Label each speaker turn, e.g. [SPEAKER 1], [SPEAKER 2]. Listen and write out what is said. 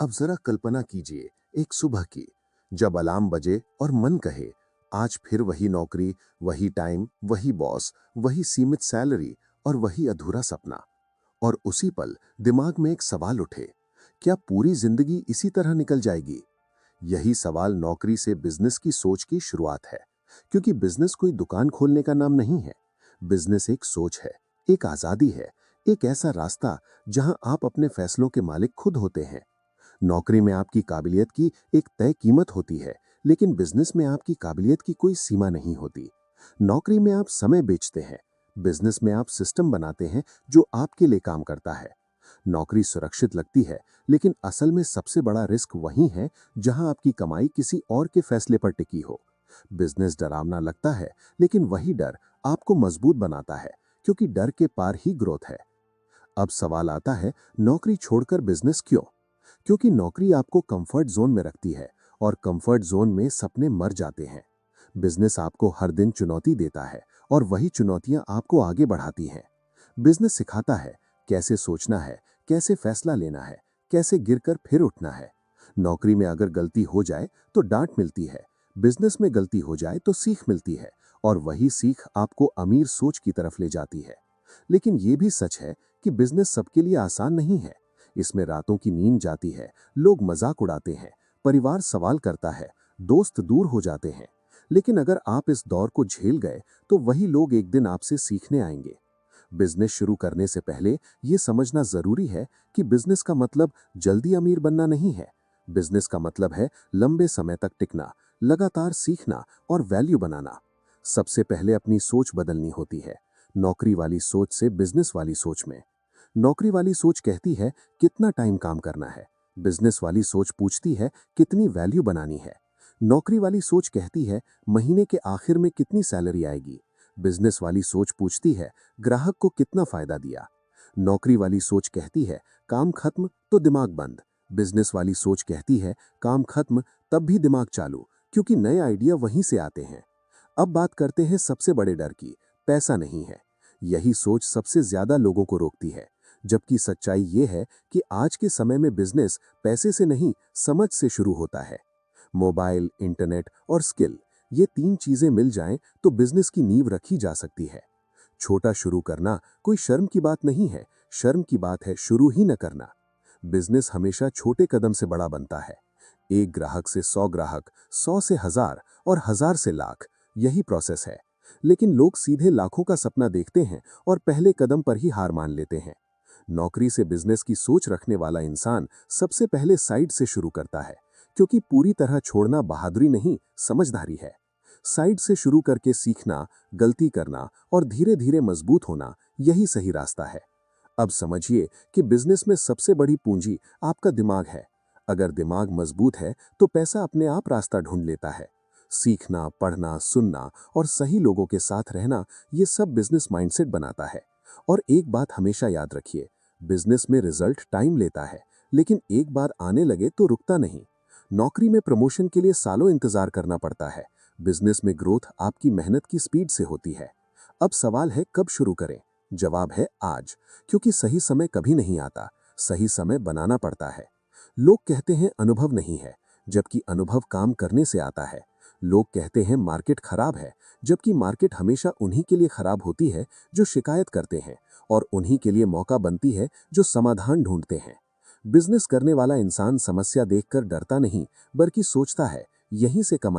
[SPEAKER 1] अब जरा कल्पना कीजिए एक सुबह की, जब अलार्म बजे और मन कहे आज फिर वही नौकरी, वही टाइम, वही बॉस, वही सीमित सैलरी और वही अधूरा सपना। और उसी पल दिमाग में एक सवाल उठे, क्या पूरी जिंदगी इसी तरह निकल जाएगी? यही सवाल नौकरी से बिजनेस की सोच की शुरुआत है। क्योंकि बिजनेस कोई दुकान खोलने का नाम नहीं है। बिजनेस एक सोच है, एक आजादी है, एक ऐसा रास्ता जहां आप अपने फैसलों के मालिक खुद होते हैं। नौकरी में आपकी काबिलियत की एक तय कीमत होती है, लेकिन बिजनेस में आपकी काबिलियत की कोई सीमा नहीं होती। नौकरी में आप समय बेचते हैं, बिजनेस में आप सिस्टम बनाते हैं जो आपके लिए काम करता है। नौकरी सुरक्षित लगती है, लेकिन असल में सबसे बड़ा रिस्क वही है जहां आपकी कमाई किसी और के फैसले पर टिकी हो। बिजनेस डरावना लगता है, लेकिन वही डर आपको मजबूत बनाता है, क्योंकि डर के पार ही ग्रोथ है। अब सवाल आता है, नौकरी छोड़कर बिजनेस क्यों? क्योंकि नौकरी आपको कंफर्ट जोन में रखती है, और कंफर्ट जोन में सपने मर जाते हैं। बिजनेस आपको हर दिन चुनौती देता है, और वही चुनौतियां आपको आगे बढ़ाती हैं। बिजनेस सिखाता है कैसे सोचना है, कैसे फैसला लेना है, कैसे गिरकर फिर उठना है। नौकरी में अगर गलती हो जाए तो डांट मिलती है, बिजनेस में गलती हो जाए तो सीख मिलती है, और वही सीख आपको अमीर सोच की तरफ ले जाती है। लेकिन यह भी सच है कि बिजनेस सबके लिए आसान नहीं है। इसमें रातों की नींद जाती है, लोग मजाक उड़ाते हैं, परिवार सवाल करता है, दोस्त दूर हो जाते हैं। लेकिन अगर आप इस दौर को झेल गए, तो वही लोग एक दिन आपसे सीखने आएंगे। बिजनेस शुरू करने से पहले यह समझना जरूरी है कि बिजनेस का मतलब जल्दी अमीर बनना नहीं है। बिजनेस का मतलब है लंबे समय तक टिकना, लगातार सीखना और वैल्यू बनाना। सबसे पहले अपनी सोच बदलनी होती है। नौकरी वाली सोच से बिजनेस वाली सोच में। नौकरी वाली सोच कहती है कितना टाइम काम करना है। बिजनेस वाली सोच पूछती है कितनी वैल्यू बनानी है। नौकरी वाली सोच कहती है महीने के आखिर में कितनी सैलरी आएगी। बिजनेस वाली सोच पूछती है ग्राहक को कितना फायदा दिया। नौकरी वाली सोच कहती है काम खत्म तो दिमाग बंद। बिजनेस वाली सोच कहती है काम खत्म तब भी दिमाग चालू, क्योंकि नए आइडिया वहीं से आते हैं। अब बात करते हैं सबसे बड़े डर की, पैसा नहीं है। यही सोच सबसे ज्यादा लोगों को रोकती है। जबकि सच्चाई ये है कि आज के समय में बिजनेस पैसे से नहीं, समझ से शुरू होता है। मोबाइल, इंटरनेट और स्किल, ये तीन चीजें मिल जाएं तो बिजनेस की नींव रखी जा सकती है। छोटा शुरू करना कोई शर्म की बात नहीं है, शर्म की बात है शुरू ही न करना। बिजनेस हमेशा छोटे कदम से बड़ा बनता है। एक ग्राहक से 100 ग्राहक, 100 से 1000 और 1000 से लाख, यही प्रोसेस है। लेकिन लोग सीधे लाखों का सपना देखते हैं और पहले कदम पर ही हार मान लेते हैं। नौकरी से बिजनेस की सोच रखने वाला इंसान सबसे पहले साइड से शुरू करता है, क्योंकि पूरी तरह छोड़ना बहादुरी नहीं, समझदारी है। साइड से शुरू करके सीखना, गलती करना और धीरे धीरे मजबूत होना, यही सही रास्ता है। अब समझिए कि बिजनेस में सबसे बड़ी पूंजी आपका दिमाग है। अगर दिमाग मजबूत है तो पैसा अपने आप रास्ता ढूंढ लेता है। सीखना, पढ़ना, सुनना और सही लोगों के साथ रहना, ये सब बिजनेस माइंडसेट बनाता है। और एक बात हमेशा याद रखिए, बिजनेस में रिजल्ट टाइम लेता है, लेकिन एक बार आने लगे तो रुकता नहीं। नौकरी में प्रमोशन के लिए सालों इंतजार करना पड़ता है। बिजनेस में ग्रोथ आपकी मेहनत की स्पीड से होती है। अब सवाल है कब शुरू करें? जवाब है आज, क्योंकि सही समय कभी नहीं आता, सही समय बनाना पड़ता है। लोग कहते हैं अनुभव नहीं है, जबकि अनुभव काम करने से आता है। लोग कहते हैं मार्केट खराब है, जबकि मार्केट हमेशा उन्हीं के लिए खराब होती है जो शिकायत करते हैं, और उन्हीं के लिए मौका बनती है जो समाधान ढूंढते हैं। बिजनेस करने वाला इंसान समस्या देखकर डरता नहीं, बल्कि सोचता है यहीं से कमाई